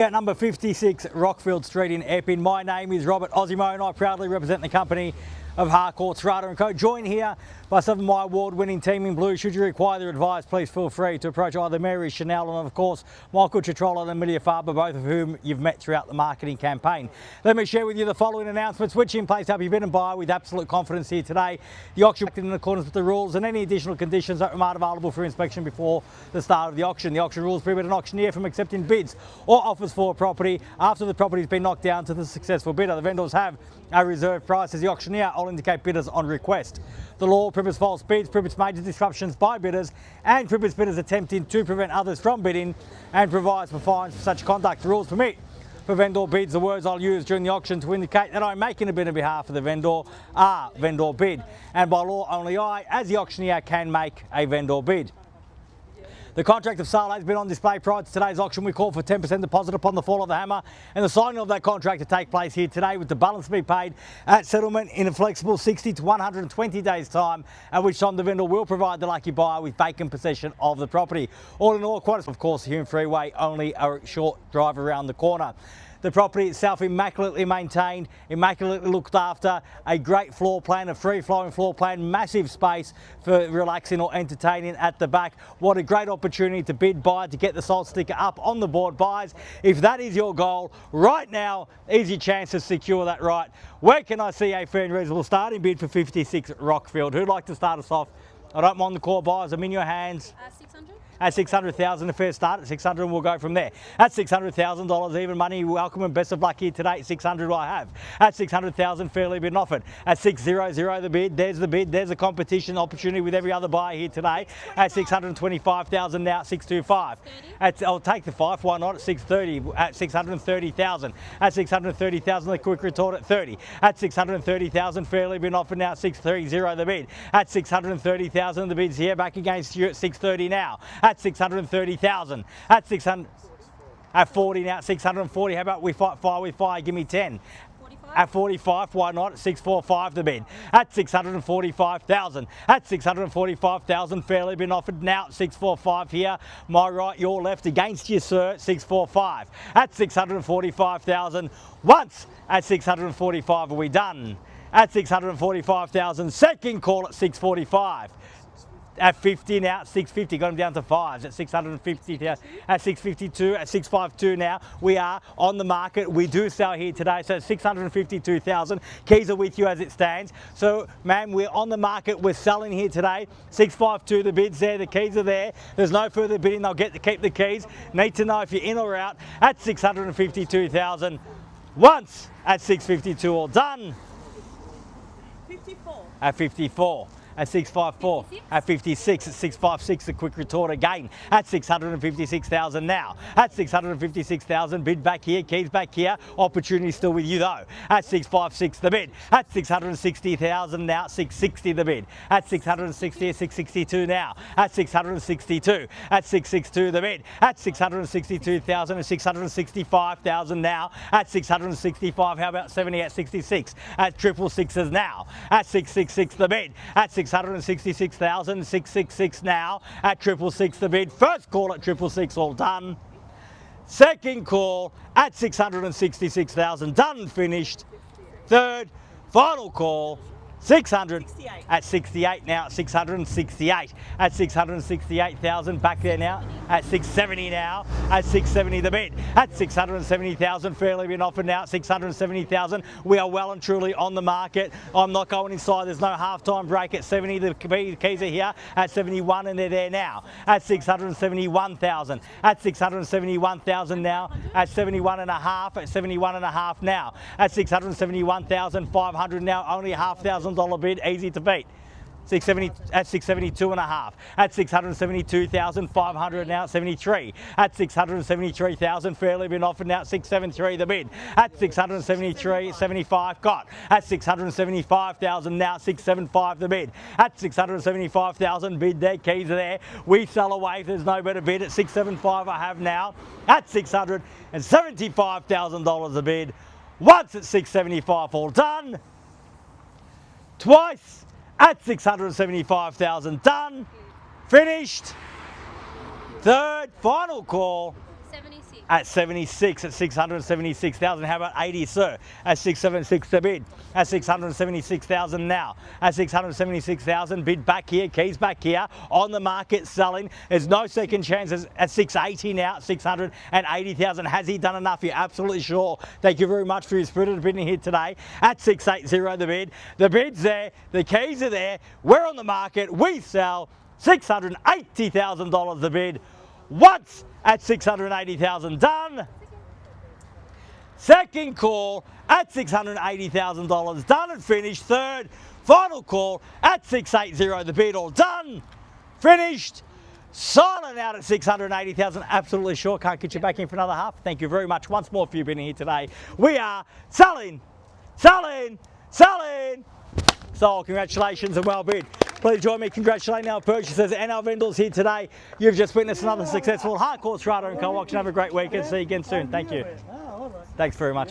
At number 56 Rockfeild Street in Epping. My name is Robert Ozzimo and I proudly represent the company of Harcourts, Rata and Co. Joined here by some of my award-winning team in blue. Should you require their advice, please feel free to approach either Mary, Chanel and of course Michael Cetrola and Emilia Faba, both of whom you've met throughout the marketing campaign. Let me share with you the following announcements which in place help you bid and buy with absolute confidence here today. The auction is in accordance with the rules and any additional conditions that are available for inspection before the start of the auction. The auction rules prohibit an auctioneer from accepting bids or offers for a property after the property has been knocked down to the successful bidder. The vendors have a reserve price as the auctioneer will indicate bidders on request. The law prohibits false bids, prohibits major disruptions by bidders and prohibits bidders attempting to prevent others from bidding and provides for fines for such conduct. The rules permit for vendor bids. The words I'll use during the auction to indicate that I'm making a bid on behalf of the vendor are vendor bid, and by law only I, as the auctioneer, can make a vendor bid. The contract of sale has been on display prior to today's auction. We call for 10% deposit upon the fall of the hammer and the signing of that contract to take place here today, with the balance to be paid at settlement in a flexible 60 to 120 days time, at which time the vendor will provide the lucky buyer with vacant possession of the property. All in all, quite of course the Hume Freeway, only a short drive around the corner. The property itself immaculately maintained, immaculately looked after, a great floor plan, a free-flowing floor plan, massive space for relaxing or entertaining at the back. What a great opportunity to bid, buy, to get the sold sticker up on the board. Buyers, if that is your goal, right now is your chance to secure that right. Where can I see a fair and reasonable starting bid for 56 Rockfeild? Who'd like to start us off? I don't mind the call, buyers. I'm in your hands. 600. At 600,000, a fair start at 600, and we'll go from there. At $600,000, even money, welcome and best of luck here today. 600 I have. At 600,000, fairly been offered. At 600, the bid. There's the bid. There's a competition opportunity with every other buyer here today. At 625,000 now, 625. I'll take the 5. Why not? At 630. At 630,000. At 630,000, the quick retort at 30. At 630,000, fairly been offered now. 630, the bid. At 630,000, the bid's here back against you at 630 now. At 630,000, at 600, at 40 now, 640. How about we fight fire with fire? Give me 10. 45. At 45, why not? At 645 the bid. At 645,000. At 645,000, fairly been offered now. 645 here. My right, your left, against you, sir. 645. At 645,000. Once at 645, are we done? At 645,000. Second call at 645. At 50 now, 650, got them down to 5s at 650, at 652, at 652 now. We are on the market. We do sell here today, so 652,000. Keys are with you as it stands. So, ma'am, we're on the market. We're selling here today. 652, the bid's there, the keys are there. There's no further bidding. They'll get to keep the keys. Need to know if you're in or out. At 652,000. Once at 652, all done. 54. At 54. At 654, 56? At 56, at 656, a quick retort again. At 656,000 now. At 656,000, bid back here, keys back here. Opportunity still with you though. At 656, the bid. At 660,000 now, 660 the bid. At 660, 662 now. At 662, at 662 the bid. At 662,000 and 665,000 now. At 665, how about 70 at 66? At triple sixes now. At 666 the bid. At 666,000, 666 now. At triple six the bid. First call at triple six, all done. Second call at 666,000, done, finished. Third, final call, 600 at 68 now, 668 at 668,000, back there now at 670 now, at 670 the bid, at 670,000, fairly been offered now at 670,000. We are well and truly on the market. I'm not going inside, there's no half-time break at 70, the keys are here at 71 and they're there now, at 671,000, at 671,000 now, at 71 and a half, at 71 and a half now, at 671,500 now, only $1,000 bid, easy to beat. 670 at 672 and a half. At 672,500 now, 73. At 673,000, fairly been offered now, 673 the bid. At 673, 75 got. At 675,000 now, 675 the bid. At 675,000 bid there, keys are there. We sell away if there's no better bid. At 675 I have now. At $675,000 a bid. Once at 675, all done. Twice at 675,000, done, finished. Third, final call. 76. at 76 at 676,000. How about 80, sir? At 676 the bid. At 676,000 now. At 676,000, bid back here, keys back here, on the market selling. There's no second chances at 680 now, 680,000. Has he done enough? You're absolutely sure. Thank you very much for your spirited bidding here today. At 680 the bid. The bid's there, the keys are there. We're on the market, we sell. $680,000 the bid. Once at 680,000 done. Second call at $680,000 done and finished. Third, final call at 680 the bid. All done, finished, silent out at 680,000. Absolutely sure. Can't get you back in for another half. Thank you very much once more for your bidding here today. We are selling, selling, selling. So congratulations and well bid. Please join me congratulating our purchasers and our vendors here today. You've just witnessed another successful Harcourts Rata & Co auction. Have a great weekend. See you again soon. Thank you. Thanks very much.